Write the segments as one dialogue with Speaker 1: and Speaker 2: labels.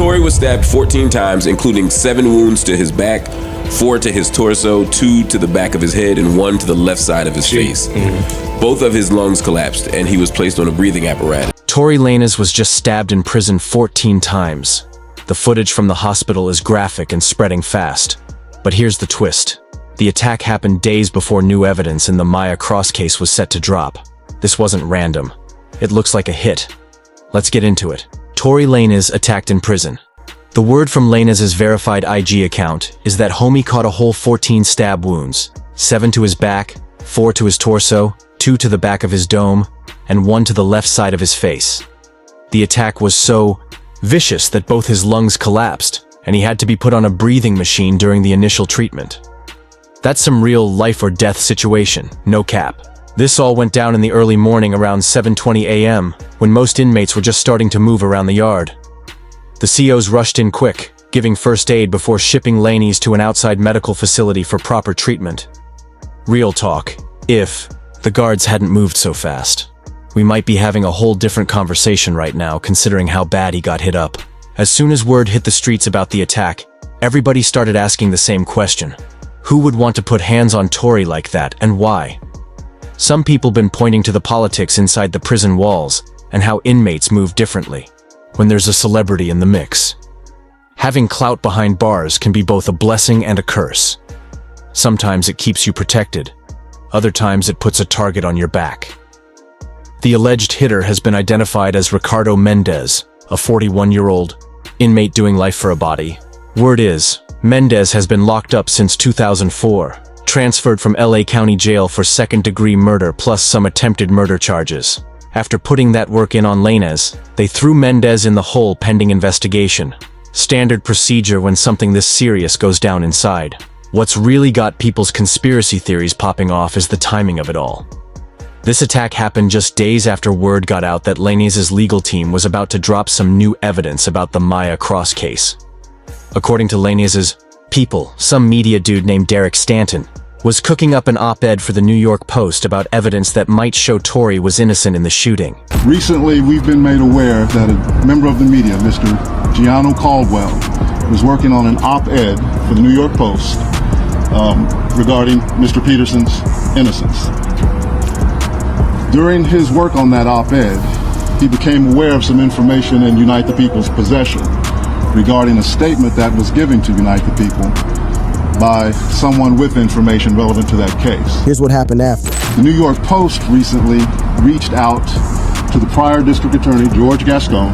Speaker 1: Tory was stabbed 14 times, including 7 wounds to his back, 4 to his torso, 2 to the back of his head, and 1 to the left side of his face. Both of his lungs collapsed, and he was placed on a breathing apparatus.
Speaker 2: Tory Lanez was just stabbed in prison 14 times. The footage from the hospital is graphic and spreading fast. But here's the twist. The attack happened days before new evidence in the Maya Cross case was set to drop. This wasn't random. It looks like a hit. Let's get into it. Tory Lanez attacked in prison. The word from Lanez's verified IG account is that homie caught a whole 14 stab wounds, 7 to his back, 4 to his torso, 2 to the back of his dome, and 1 to the left side of his face. The attack was so vicious that both his lungs collapsed, and he had to be put on a breathing machine during the initial treatment. That's some real life or death situation, no cap. This all went down in the early morning around 7:20 a.m., when most inmates were just starting to move around the yard. The COs rushed in quick, giving first aid before shipping Lanez to an outside medical facility for proper treatment. Real talk, if the guards hadn't moved so fast, we might be having a whole different conversation right now, considering how bad he got hit up. As soon as word hit the streets about the attack, everybody started asking the same question. Who would want to put hands on Tory like that, and why? Some people been pointing to the politics inside the prison walls and how inmates move differently when there's a celebrity in the mix. Having clout behind bars can be both a blessing and a curse. Sometimes it keeps you protected. Other times it puts a target on your back. The alleged hitter has been identified as Ricardo Mendez, a 41-year-old inmate doing life for a body. Word is, Mendez has been locked up since 2004, transferred from LA County Jail for second-degree murder plus some attempted murder charges. After putting that work in on Lanez, they threw Mendez in the hole pending investigation. Standard procedure when something this serious goes down inside. What's really got people's conspiracy theories popping off is the timing of it all. This attack happened just days after word got out that Lanez's legal team was about to drop some new evidence about the Maya Cross case. According to Lanez's people, some media dude named Derek Stanton was cooking up an op-ed for the New York Post about evidence that might show Tory was innocent in the shooting.
Speaker 3: Recently, we've been made aware that a member of the media, Mr. Gianno Caldwell, was working on an op-ed for the New York Post regarding Mr. Peterson's innocence. During his work on that op-ed, he became aware of some information in Unite the People's possession regarding a statement that was given to Unite the People by someone with information relevant to that case.
Speaker 4: Here's what happened after.
Speaker 3: The New York Post recently reached out to the prior district attorney, George Gascon,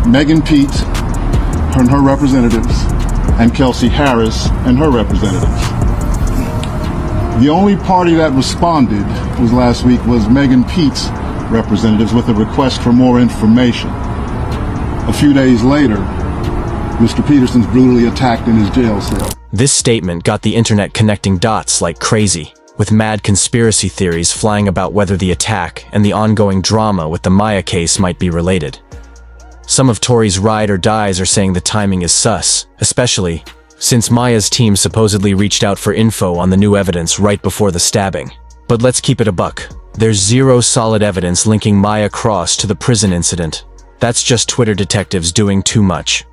Speaker 3: Megan Pete and her representatives, and Kelsey Harris and her representatives. The only party that responded last week was Megan Pete's representatives with a request for more information. A few days later, Mr. Peterson's brutally attacked in his jail cell.
Speaker 2: This statement got the internet connecting dots like crazy, with mad conspiracy theories flying about whether the attack and the ongoing drama with the Maya case might be related. Some of Tory's ride or dies are saying the timing is sus, especially since Maya's team supposedly reached out for info on the new evidence right before the stabbing. But let's keep it a buck. There's zero solid evidence linking Maya Cross to the prison incident. That's just Twitter detectives doing too much.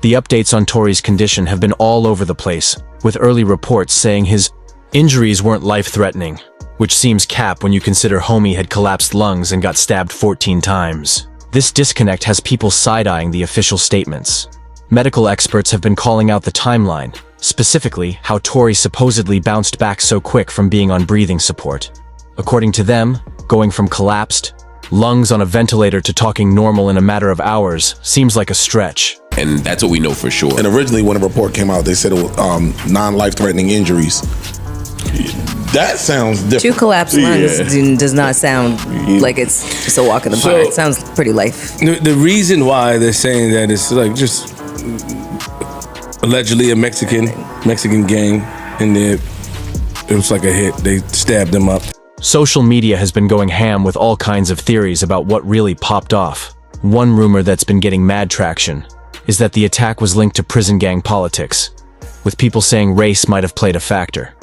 Speaker 2: The updates on Tory's condition have been all over the place, with early reports saying his injuries weren't life-threatening, which seems cap when you consider homie had collapsed lungs and got stabbed 14 times. This disconnect has people side-eyeing the official statements. Medical experts have been calling out the timeline, specifically how Tory supposedly bounced back so quick from being on breathing support. According to them, going from collapsed lungs on a ventilator to talking normal in a matter of hours seems like a stretch.
Speaker 1: And that's what we know for sure.
Speaker 5: And originally when the report came out, they said it was non-life-threatening injuries. That sounds different.
Speaker 6: 2 collapsed lungs does not sound like it's just a walk in the park. It sounds pretty life.
Speaker 7: The reason why they're saying that is like just allegedly a Mexican gang in there. It was like a hit. They stabbed him up.
Speaker 2: Social media has been going ham with all kinds of theories about what really popped off. One rumor that's been getting mad traction is that the attack was linked to prison gang politics, with people saying race might have played a factor.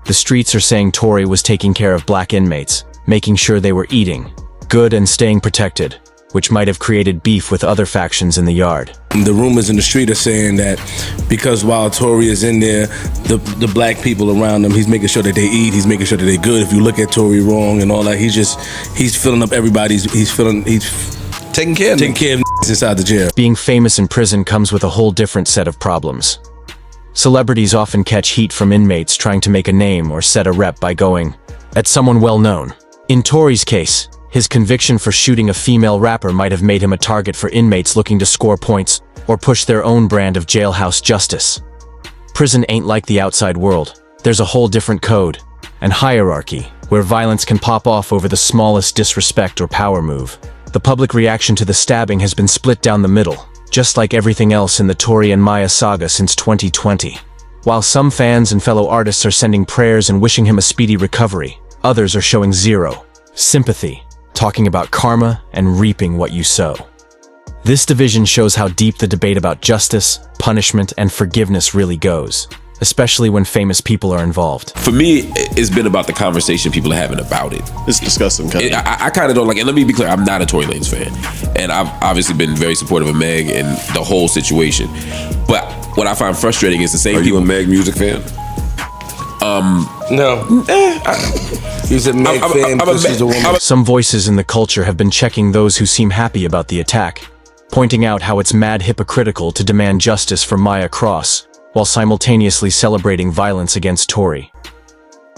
Speaker 2: The streets are saying Tory was taking care of black inmates, making sure they were eating good and staying protected, which might have created beef with other factions in the yard.
Speaker 7: The rumors in the street are saying that because while Tory is in there, the black people around him, he's making sure that they eat, he's making sure that they're good. If you look at Tory wrong and all that, he's filling up everybody's, he's
Speaker 1: Taking care of
Speaker 7: inside the jail.
Speaker 2: Being famous in prison comes with a whole different set of problems. Celebrities often catch heat from inmates trying to make a name or set a rep by going at someone well known. In Tory's case, his conviction for shooting a female rapper might have made him a target for inmates looking to score points or push their own brand of jailhouse justice. Prison ain't like the outside world. There's a whole different code and hierarchy where violence can pop off over the smallest disrespect or power move. The public reaction to the stabbing has been split down the middle, just like everything else in the Tory and Maya saga since 2020. While some fans and fellow artists are sending prayers and wishing him a speedy recovery, others are showing zero sympathy, talking about karma and reaping what you sow. This division shows how deep the debate about justice, punishment, and forgiveness really goes, especially when famous people are involved.
Speaker 1: For me, it's been about the conversation people are having about it.
Speaker 4: It's disgusting.
Speaker 1: I kind of don't like, and let me be clear, I'm not a Tory Lanez fan. And I've obviously been very supportive of Meg and the whole situation. But what I find frustrating is the same people.
Speaker 8: Are you a Meg music fan?
Speaker 7: No. He's a Meg fan because she's a woman.
Speaker 2: Some voices in the culture have been checking those who seem happy about the attack, pointing out how it's mad hypocritical to demand justice for Maya Cross, while simultaneously celebrating violence against Tory.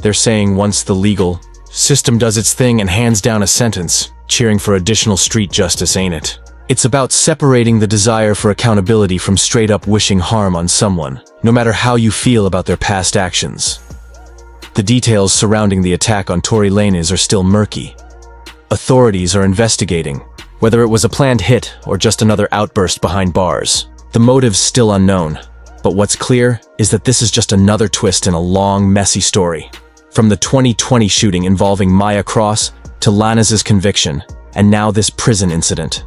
Speaker 2: They're saying once the legal system does its thing and hands down a sentence, cheering for additional street justice, ain't it? It's about separating the desire for accountability from straight up wishing harm on someone, no matter how you feel about their past actions. The details surrounding the attack on Tory Lanez are still murky. Authorities are investigating whether it was a planned hit or just another outburst behind bars. The motive's still unknown, but what's clear is that this is just another twist in a long, messy story. From the 2020 shooting involving Maya Cross to Lanez's conviction, and now this prison incident.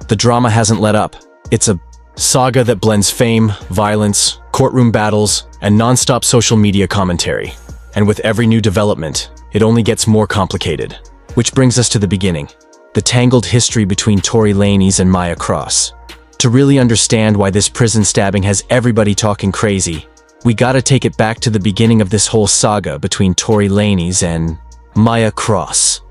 Speaker 2: The drama hasn't let up. It's a saga that blends fame, violence, courtroom battles, and non-stop social media commentary. And with every new development, it only gets more complicated. Which brings us to the beginning, the tangled history between Tory Lanez and Maya Cross. To really understand why this prison stabbing has everybody talking crazy, we gotta take it back to the beginning of this whole saga between Tory Lanez and Maya Cross.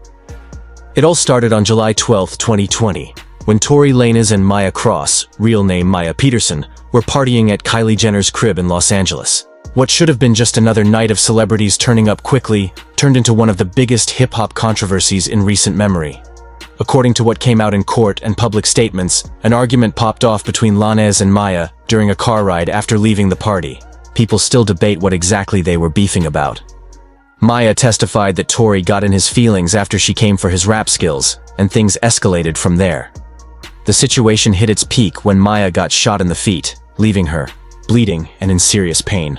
Speaker 2: It all started on July 12, 2020, when Tory Lanez and Maya Cross, real name Maya Peterson, were partying at Kylie Jenner's crib in Los Angeles. What should have been just another night of celebrities turning up quickly turned into one of the biggest hip-hop controversies in recent memory. According to what came out in court and public statements, an argument popped off between Lanez and Maya during a car ride after leaving the party. People still debate what exactly they were beefing about. Maya testified that Tory got in his feelings after she came for his rap skills, and things escalated from there. The situation hit its peak when Maya got shot in the feet, leaving her bleeding and in serious pain.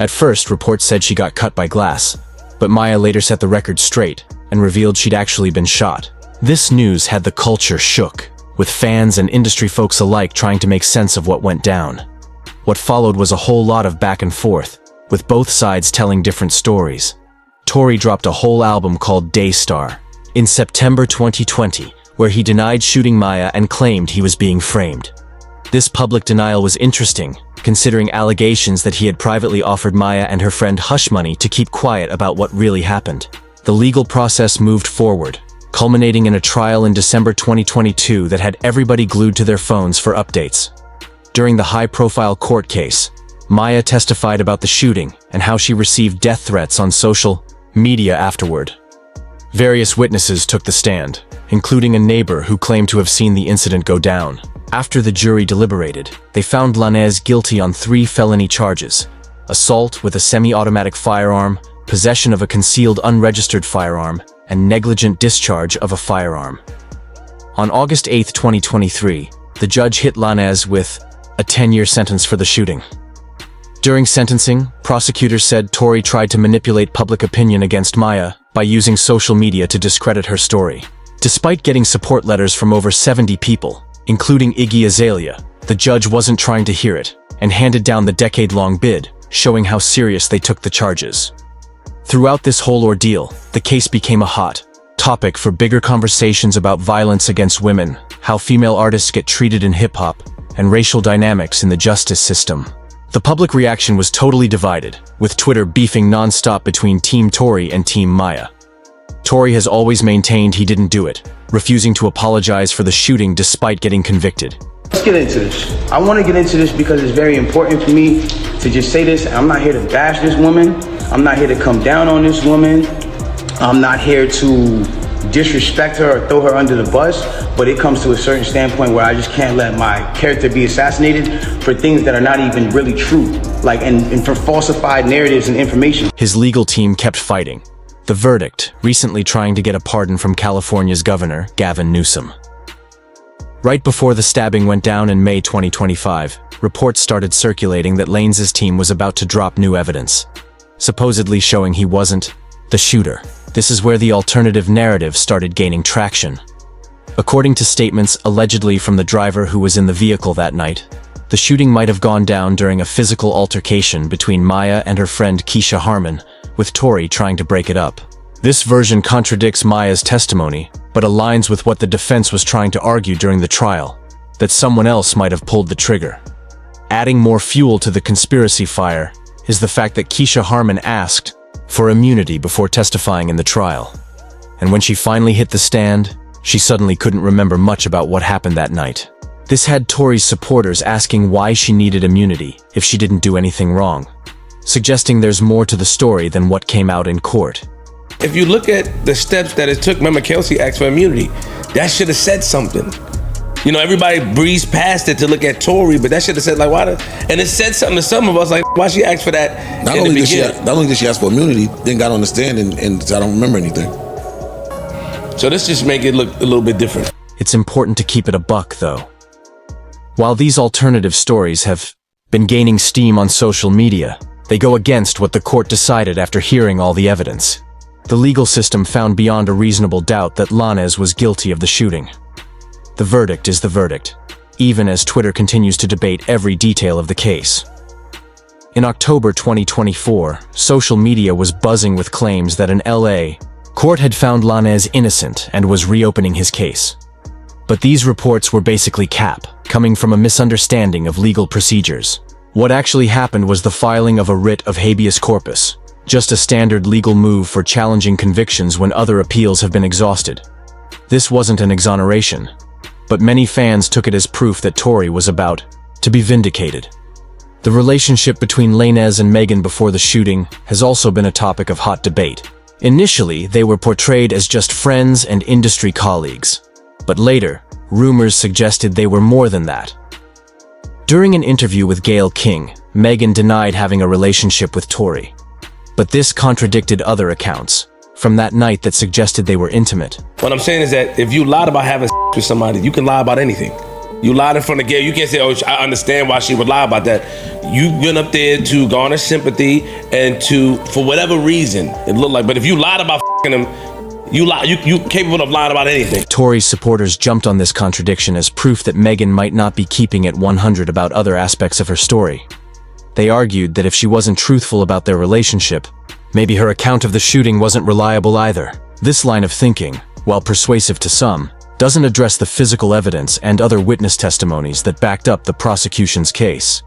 Speaker 2: At first, reports said she got cut by glass, but Maya later set the record straight and revealed she'd actually been shot. This news had the culture shook, with fans and industry folks alike trying to make sense of what went down. What followed was a whole lot of back and forth, with both sides telling different stories. Tory dropped a whole album called Daystar in September 2020, where he denied shooting Maya and claimed he was being framed. This public denial was interesting, considering allegations that he had privately offered Maya and her friend hush money to keep quiet about what really happened. The legal process moved forward, culminating in a trial in December 2022 that had everybody glued to their phones for updates. During the high-profile court case, Maya testified about the shooting and how she received death threats on social media afterward. Various witnesses took the stand, including a neighbor who claimed to have seen the incident go down. After the jury deliberated, they found Lanez guilty on 3 felony charges: assault with a semi-automatic firearm, possession of a concealed unregistered firearm, and negligent discharge of a firearm. On August 8, 2023, the judge hit Lanez with a 10-year sentence for the shooting. During sentencing, prosecutors said Tory tried to manipulate public opinion against Maya by using social media to discredit her story. Despite getting support letters from over 70 people, including Iggy Azalea, the judge wasn't trying to hear it and handed down the decade-long bid, showing how serious they took the charges. Throughout this whole ordeal, the case became a hot topic for bigger conversations about violence against women, how female artists get treated in hip-hop, and racial dynamics in the justice system. The public reaction was totally divided, with Twitter beefing non-stop between Team Tory and Team Maya. Tory has always maintained he didn't do it, refusing to apologize for the shooting despite getting convicted.
Speaker 4: Let's get into this. I want to get into this because it's very important for me to just say this. I'm not here to bash this woman. I'm not here to come down on this woman. I'm not here to disrespect her or throw her under the bus, but it comes to a certain standpoint where I just can't let my character be assassinated for things that are not even really true, like and for falsified narratives and information.
Speaker 2: His legal team kept fighting. The verdict, recently trying to get a pardon from California's governor, Gavin Newsom. Right before the stabbing went down in May 2025, reports started circulating that Lanez's team was about to drop new evidence, supposedly showing he wasn't the shooter. This is where the alternative narrative started gaining traction. According to statements allegedly from the driver who was in the vehicle that night, the shooting might have gone down during a physical altercation between Maya and her friend Keisha Harmon, with Tory trying to break it up. This version contradicts Maya's testimony, but aligns with what the defense was trying to argue during the trial, that someone else might have pulled the trigger. Adding more fuel to the conspiracy fire is the fact that Keisha Harmon asked for immunity before testifying in the trial. And when she finally hit the stand, she suddenly couldn't remember much about what happened that night. This had Tory's supporters asking why she needed immunity if she didn't do anything wrong, suggesting there's more to the story than what came out in court.
Speaker 7: If you look at the steps that it took, remember Kelsey asked for immunity. That should have said something. You know, everybody breezed past it to look at Tory, but that should have said like, why? And it said something to some of us like, why she asked for that?
Speaker 5: Not only did she ask for immunity, then got on the stand and said, I don't remember anything.
Speaker 7: So this just make it look a little bit different.
Speaker 2: It's important to keep it a buck, though. While these alternative stories have been gaining steam on social media, they go against what the court decided after hearing all the evidence. The legal system found beyond a reasonable doubt that Lanez was guilty of the shooting. The verdict is the verdict, even as Twitter continues to debate every detail of the case. In October 2024, social media was buzzing with claims that an LA court had found Lanez innocent and was reopening his case. But these reports were basically cap, coming from a misunderstanding of legal procedures. What actually happened was the filing of a writ of habeas corpus, just a standard legal move for challenging convictions when other appeals have been exhausted. This wasn't an exoneration, but many fans took it as proof that Tory was about to be vindicated. The relationship between Lanez and Megan before the shooting has also been a topic of hot debate. Initially, they were portrayed as just friends and industry colleagues, but later, rumors suggested they were more than that. During an interview with Gayle King, Megan denied having a relationship with Tory, but this contradicted other accounts from that night that suggested they were intimate.
Speaker 7: What I'm saying is that if you lied about having with somebody, you can lie about anything. You lied in front of Gayle, you can't say, oh, I understand why she would lie about that. You went up there to garner sympathy and to, for whatever reason, it looked like, but if you lied about him, you capable of lying about anything.
Speaker 2: Tory's supporters jumped on this contradiction as proof that Megan might not be keeping it 100 about other aspects of her story. They argued that if she wasn't truthful about their relationship, maybe her account of the shooting wasn't reliable either. This line of thinking, while persuasive to some, doesn't address the physical evidence and other witness testimonies that backed up the prosecution's case.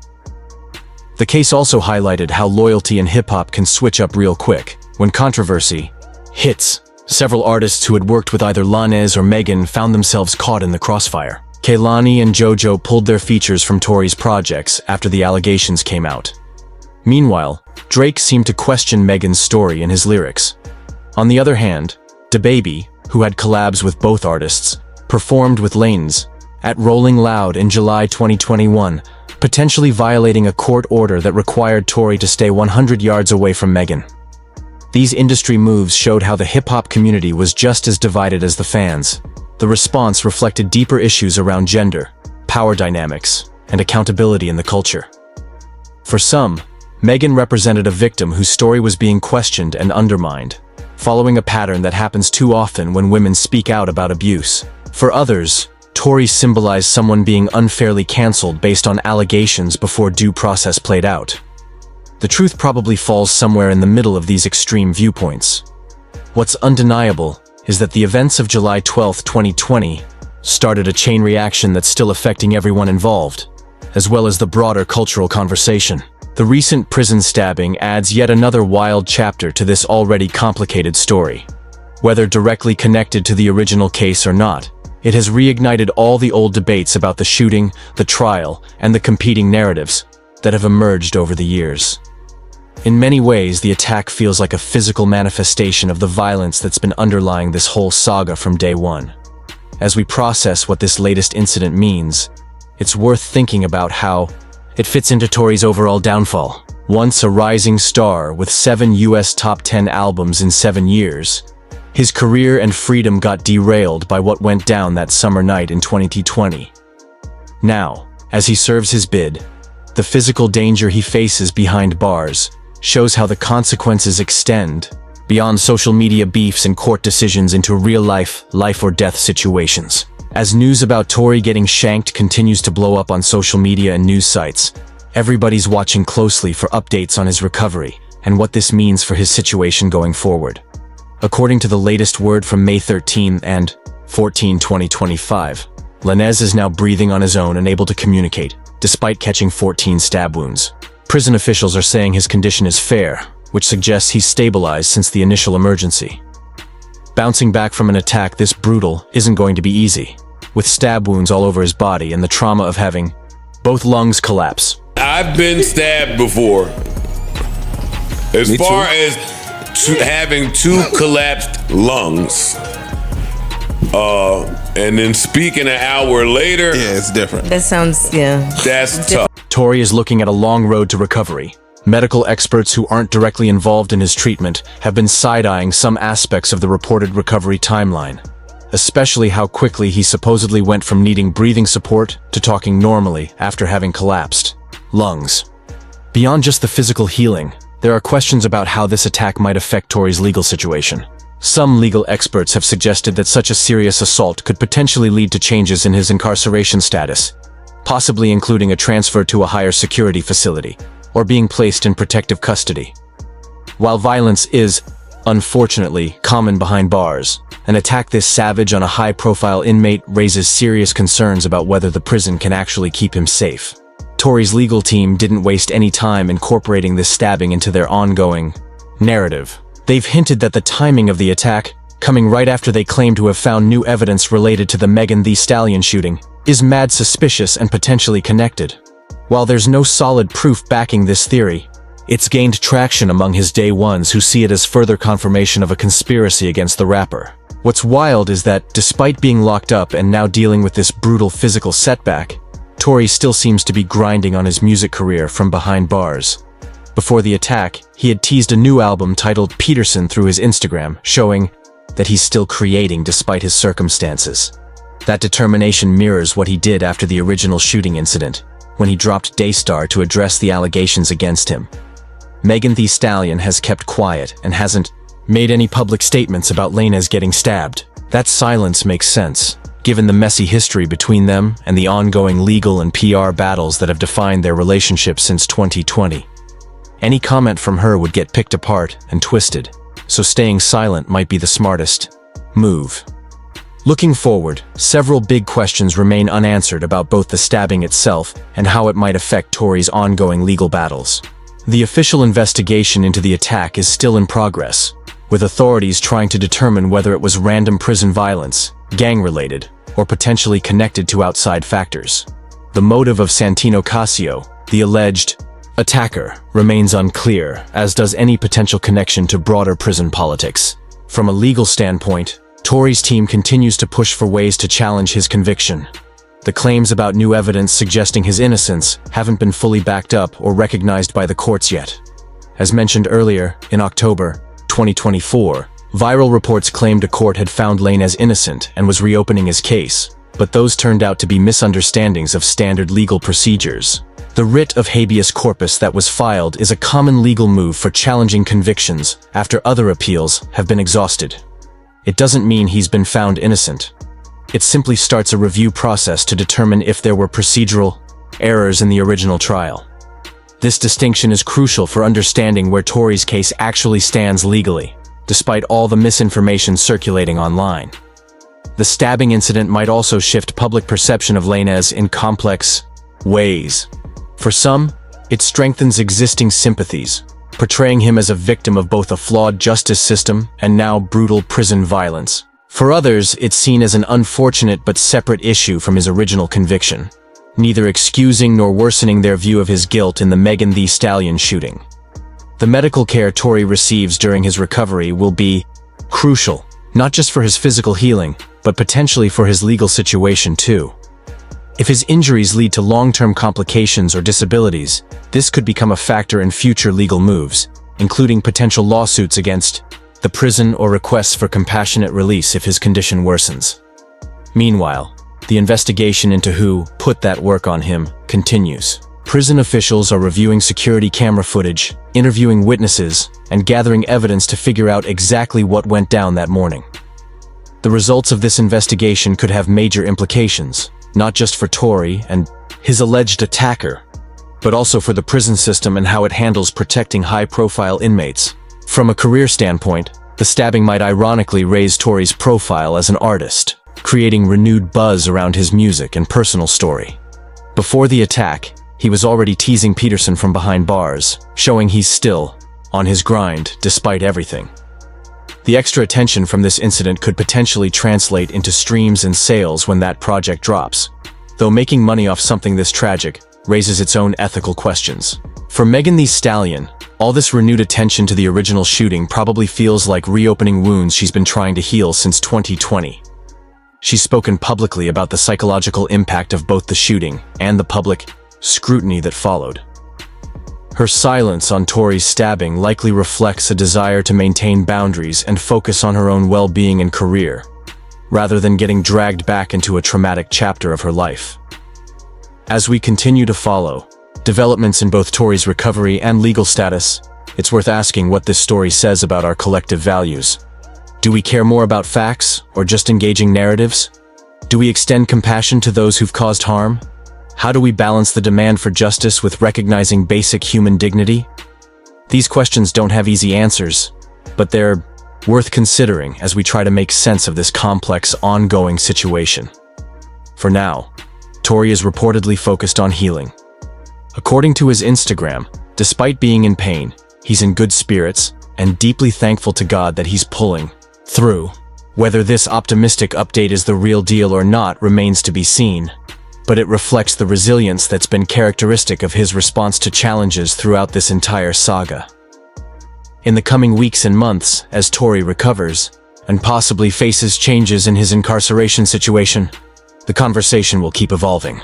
Speaker 2: The case also highlighted how loyalty in hip-hop can switch up real quick. When controversy hits, several artists who had worked with either Lanez or Megan found themselves caught in the crossfire. Kehlani and JoJo pulled their features from Tory's projects after the allegations came out. Meanwhile, Drake seemed to question Megan's story in his lyrics. On the other hand, DaBaby, who had collabs with both artists, performed with Lanez at Rolling Loud in July 2021, potentially violating a court order that required Tory to stay 100 yards away from Megan. These industry moves showed how the hip-hop community was just as divided as the fans. The response reflected deeper issues around gender, power dynamics, and accountability in the culture. For some, Megan represented a victim whose story was being questioned and undermined, following a pattern that happens too often when women speak out about abuse. For others, Tory symbolized someone being unfairly canceled based on allegations before due process played out. The truth probably falls somewhere in the middle of these extreme viewpoints. What's undeniable is that the events of July 12, 2020 started a chain reaction that's still affecting everyone involved, as well as the broader cultural conversation. The recent prison stabbing adds yet another wild chapter to this already complicated story. Whether directly connected to the original case or not, it has reignited all the old debates about the shooting, the trial, and the competing narratives that have emerged over the years. In many ways, the attack feels like a physical manifestation of the violence that's been underlying this whole saga from day one. As we process what this latest incident means, it's worth thinking about how it fits into Tory's overall downfall. Once a rising star with 7 US top 10 albums in 7 years, his career and freedom got derailed by what went down that summer night in 2020. Now, as he serves his bid, the physical danger he faces behind bars shows how the consequences extend beyond social media beefs and court decisions into real-life, life-or-death situations. As news about Tory getting shanked continues to blow up on social media and news sites, everybody's watching closely for updates on his recovery and what this means for his situation going forward. According to the latest word from May 13 and 14, 2025, Lanez is now breathing on his own and able to communicate, despite catching 14 stab wounds. Prison officials are saying his condition is fair, which suggests he's stabilized since the initial emergency. Bouncing back from an attack this brutal isn't going to be easy, with stab wounds all over his body and the trauma of having both lungs collapse.
Speaker 8: I've been stabbed before. As far as having 2 collapsed lungs. And then speaking an hour later.
Speaker 5: Yeah, it's different.
Speaker 6: That sounds, yeah.
Speaker 8: That's tough.
Speaker 2: Tory is looking at a long road to recovery. Medical experts who aren't directly involved in his treatment have been side-eyeing some aspects of the reported recovery timeline, especially how quickly he supposedly went from needing breathing support to talking normally after having collapsed lungs. Beyond just the physical healing, there are questions about how this attack might affect Tory's legal situation. Some legal experts have suggested that such a serious assault could potentially lead to changes in his incarceration status, possibly including a transfer to a higher security facility, or being placed in protective custody. While violence is, unfortunately, common behind bars, an attack this savage on a high-profile inmate raises serious concerns about whether the prison can actually keep him safe. Tory's legal team didn't waste any time incorporating this stabbing into their ongoing narrative. They've hinted that the timing of the attack, coming right after they claim to have found new evidence related to the Megan Thee Stallion shooting, is mad suspicious and potentially connected. While there's no solid proof backing this theory, it's gained traction among his day ones who see it as further confirmation of a conspiracy against the rapper. What's wild is that, despite being locked up and now dealing with this brutal physical setback, Tory still seems to be grinding on his music career from behind bars. Before the attack, he had teased a new album titled Peterson through his Instagram, showing that he's still creating despite his circumstances. That determination mirrors what he did after the original shooting incident, when he dropped Daystar to address the allegations against him. Megan Thee Stallion has kept quiet and hasn't made any public statements about Lanez getting stabbed. That silence makes sense, given the messy history between them and the ongoing legal and PR battles that have defined their relationship since 2020. Any comment from her would get picked apart and twisted, so staying silent might be the smartest move. Looking forward, several big questions remain unanswered about both the stabbing itself and how it might affect Tory's ongoing legal battles. The official investigation into the attack is still in progress, with authorities trying to determine whether it was random prison violence, gang-related, or potentially connected to outside factors. The motive of Santino Casio, the alleged attacker, remains unclear, as does any potential connection to broader prison politics. From a legal standpoint, Tory's team continues to push for ways to challenge his conviction. The claims about new evidence suggesting his innocence haven't been fully backed up or recognized by the courts yet. As mentioned earlier, in October 2024, viral reports claimed a court had found Lanez innocent and was reopening his case, but those turned out to be misunderstandings of standard legal procedures. The writ of habeas corpus that was filed is a common legal move for challenging convictions after other appeals have been exhausted. It doesn't mean he's been found innocent. It simply starts a review process to determine if there were procedural errors in the original trial. This distinction is crucial for understanding where Tory's case actually stands legally. despite all the misinformation circulating online. The stabbing incident might also shift public perception of Lanez in complex ways. For some, it strengthens existing sympathies, portraying him as a victim of both a flawed justice system and now brutal prison violence. For others, it's seen as an unfortunate but separate issue from his original conviction, neither excusing nor worsening their view of his guilt in the Megan Thee Stallion shooting. The medical care Tory receives during his recovery will be crucial, not just for his physical healing, but potentially for his legal situation too. If his injuries lead to long-term complications or disabilities, this could become a factor in future legal moves, including potential lawsuits against the prison or requests for compassionate release if his condition worsens. Meanwhile, the investigation into who put that work on him continues. Prison officials are reviewing security camera footage, interviewing witnesses, and gathering evidence to figure out exactly what went down that morning. The results of this investigation could have major implications, not just for Tory and his alleged attacker, but also for the prison system and how it handles protecting high-profile inmates. From a career standpoint, the stabbing might ironically raise Tory's profile as an artist, creating renewed buzz around his music and personal story. Before the attack, he was already teasing Peterson from behind bars, showing he's still on his grind despite everything. The extra attention from this incident could potentially translate into streams and sales when that project drops, though making money off something this tragic raises its own ethical questions. For Megan Thee Stallion, all this renewed attention to the original shooting probably feels like reopening wounds she's been trying to heal since 2020. She's spoken publicly about the psychological impact of both the shooting and the public scrutiny that followed. Her silence on Tory's stabbing likely reflects a desire to maintain boundaries and focus on her own well-being and career, rather than getting dragged back into a traumatic chapter of her life. As we continue to follow developments in both Tory's recovery and legal status, it's worth asking what this story says about our collective values. Do we care more about facts or just engaging narratives? Do we extend compassion to those who've caused harm? How do we balance the demand for justice with recognizing basic human dignity? These questions don't have easy answers, but they're worth considering as we try to make sense of this complex, ongoing situation. For now, Tory is reportedly focused on healing. According to his Instagram, despite being in pain, he's in good spirits and deeply thankful to God that he's pulling through. Whether this optimistic update is the real deal or not remains to be seen, but it reflects the resilience that's been characteristic of his response to challenges throughout this entire saga. In the coming weeks and months, as Tory recovers, and possibly faces changes in his incarceration situation, the conversation will keep evolving.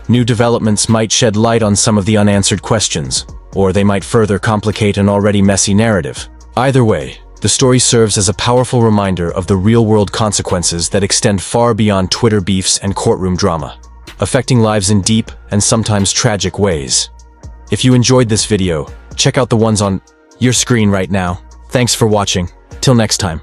Speaker 2: New developments might shed light on some of the unanswered questions, or they might further complicate an already messy narrative. Either way, the story serves as a powerful reminder of the real-world consequences that extend far beyond Twitter beefs and courtroom drama, affecting lives in deep and sometimes tragic ways. If you enjoyed this video, check out the ones on your screen right now. Thanks for watching. Till next time.